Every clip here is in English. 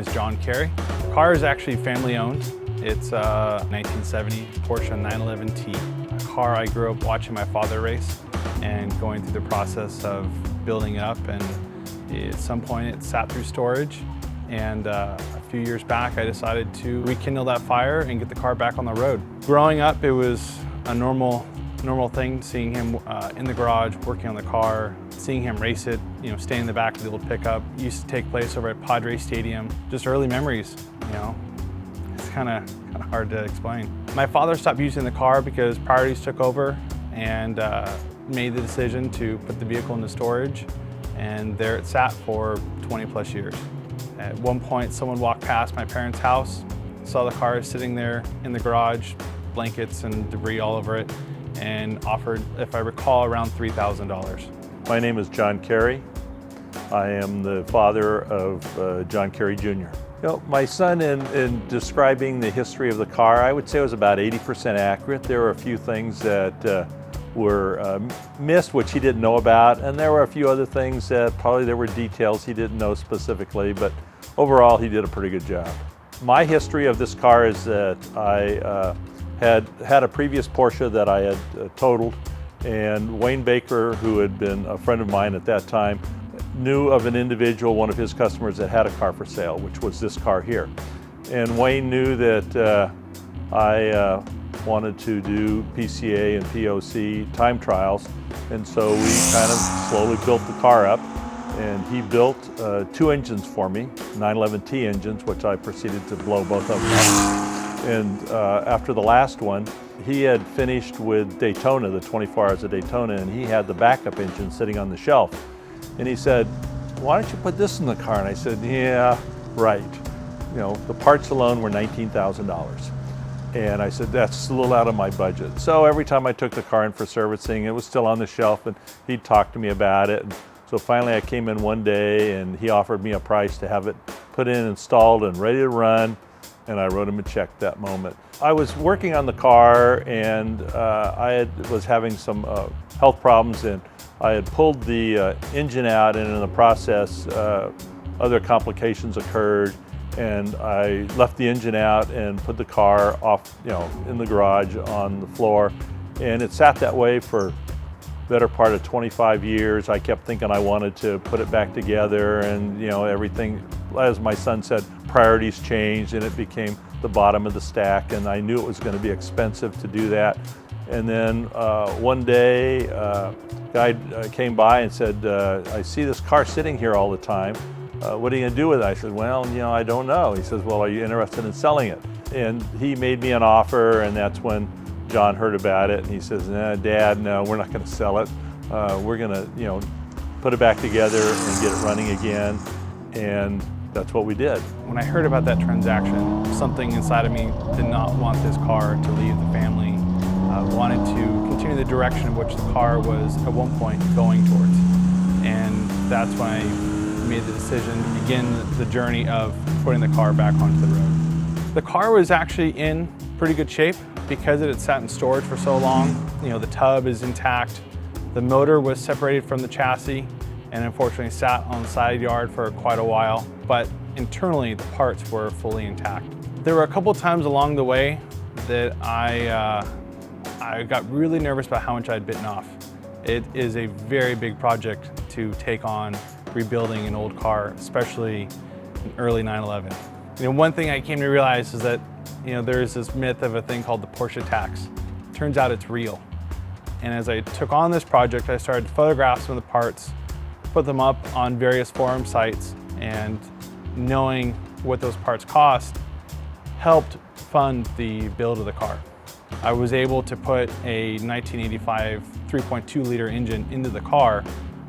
is John Cary. The car is actually family owned. It's a 1970 Porsche 911T, a car I grew up watching my father race and going through the process of building it up, and at some point it sat through storage, and a few years back I decided to rekindle that fire and get the car back on the road. Growing up, it was a normal thing, seeing him in the garage working on the car, seeing him race it, stay in the back of the old pickup. It used to take place over at Padre Stadium. Just early memories, It's kind of hard to explain. My father stopped using the car because priorities took over, and made the decision to put the vehicle into storage, and there it sat for 20 plus years. At one point, someone walked past my parents' house, saw the car sitting there in the garage, blankets and debris all over it, and offered, if I recall, around $3,000. My name is John Cary. I am the father of John Cary Jr. My son, in describing the history of the car, I would say it was about 80% accurate. There were a few things that were missed, which he didn't know about, and there were a few other things that probably there were details he didn't know specifically, but overall he did a pretty good job. My history of this car is that I had a previous Porsche that I had totaled, and Wayne Baker, who had been a friend of mine at that time, knew of an individual, one of his customers, that had a car for sale, which was this car here. And Wayne knew that I wanted to do PCA and POC time trials, and so we kind of slowly built the car up, and he built 2 engines for me, 911T engines, which I proceeded to blow both of them up. And after the last one, he had finished with Daytona, the 24 Hours of Daytona, and he had the backup engine sitting on the shelf. And he said, "Why don't you put this in the car?" And I said, "Yeah, right." The parts alone were $19,000. And I said, "That's a little out of my budget." So every time I took the car in for servicing, it was still on the shelf, and he'd talk to me about it. And so finally I came in one day, and he offered me a price to have it put in, installed, and ready to run. And I wrote him a check that moment. I was working on the car, and I was having some health problems, and I had pulled the engine out, and in the process other complications occurred, and I left the engine out and put the car off, in the garage on the floor, and it sat that way for the better part of 25 years. I kept thinking I wanted to put it back together, and everything, as my son said, priorities changed, and it became the bottom of the stack, and I knew it was going to be expensive to do that. And then one day a guy came by and said, "I see this car sitting here all the time. What are you going to do with it?" I said, "Well, I don't know." He says, "Well, are you interested in selling it?" And he made me an offer, and that's when John heard about it, and he says, "Nah, Dad, no, we're not going to sell it. We're going to, put it back together and get it running again." And that's what we did. When I heard about that transaction, something inside of me did not want this car to leave the family. Wanted to continue the direction in which the car was at one point going towards. And that's when I made the decision to begin the journey of putting the car back onto the road. The car was actually in pretty good shape because it had sat in storage for so long. The tub is intact. The motor was separated from the chassis and unfortunately sat on the side yard for quite a while, but internally the parts were fully intact. There were a couple times along the way that I got really nervous about how much I'd bitten off. It is a very big project to take on rebuilding an old car, especially an early 911. One thing I came to realize is that there's this myth of a thing called the Porsche tax. Turns out it's real. And as I took on this project, I started to photograph some of the parts, put them up on various forum sites, and knowing what those parts cost helped fund the build of the car. I was able to put a 1985 3.2 liter engine into the car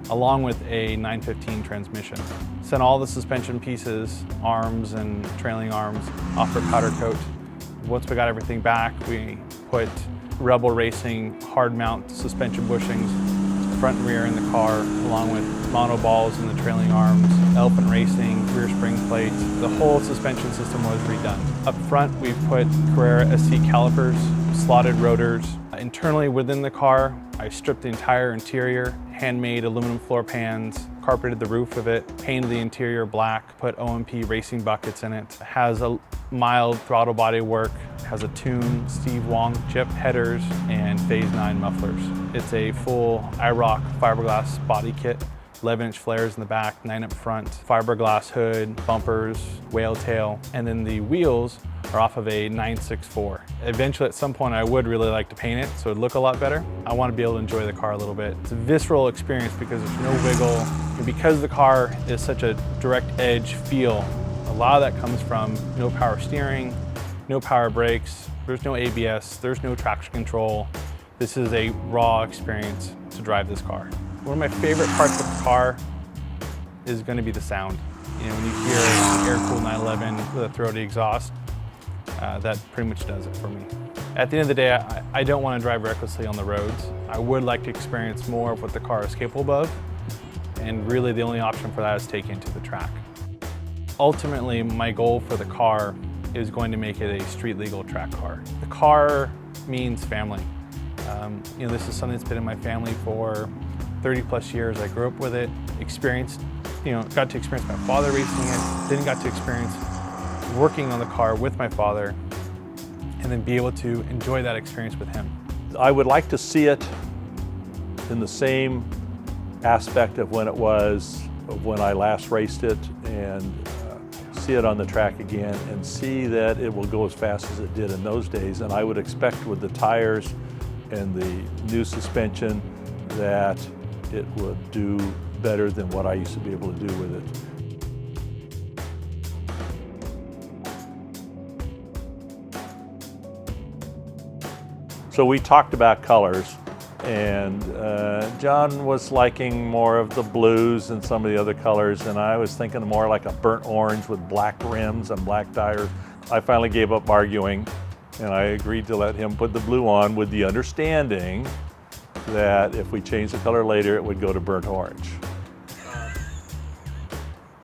along with a 915 transmission. Sent all the suspension pieces, arms and trailing arms off for powder coat. Once we got everything back, we put Rebel Racing hard mount suspension bushings front and rear in the car, along with monoballs in the trailing arms, elephant racing, rear spring plates. The whole suspension system was redone. Up front, we've put Carrera SC calipers, slotted rotors. Internally within the car, I stripped the entire interior, handmade aluminum floor pans, carpeted the roof of it, painted the interior black, put OMP racing buckets in it. It has a mild throttle body work, has a tuned Steve Wong chip, headers, and Phase 9 mufflers. It's a full IROC fiberglass body kit, 11-inch flares in the back, 9 up front, fiberglass hood, bumpers, whale tail, and then the wheels are off of a 964. Eventually, at some point, I would really like to paint it so it'd look a lot better. I want to be able to enjoy the car a little bit. It's a visceral experience because there's no wiggle. And because the car is such a direct edge feel, a lot of that comes from no power steering, no power brakes, there's no ABS, there's no traction control. This is a raw experience to drive this car. One of my favorite parts of the car is going to be the sound. You know, when you hear an air-cooled 911 with a throaty exhaust, that pretty much does it for me. At the end of the day, I don't want to drive recklessly on the roads. I would like to experience more of what the car is capable of, and really the only option for that is taking it to the track. Ultimately, my goal for the car is going to make it a street legal track car. The car means family. You know, this is something that's been in my family for 30 plus years. I grew up with it, got to experience my father racing it, then got to experience working on the car with my father, and then be able to enjoy that experience with him. I would like to see it in the same aspect of when it was when I last raced it, and see it on the track again and see that it will go as fast as it did in those days. And I would expect with the tires and the new suspension that it would do better than what I used to be able to do with it. So we talked about colors, and John was liking more of the blues and some of the other colors, and I was thinking more like a burnt orange with black rims and black tires. I finally gave up arguing, and I agreed to let him put the blue on with the understanding that if we changed the color later, it would go to burnt orange.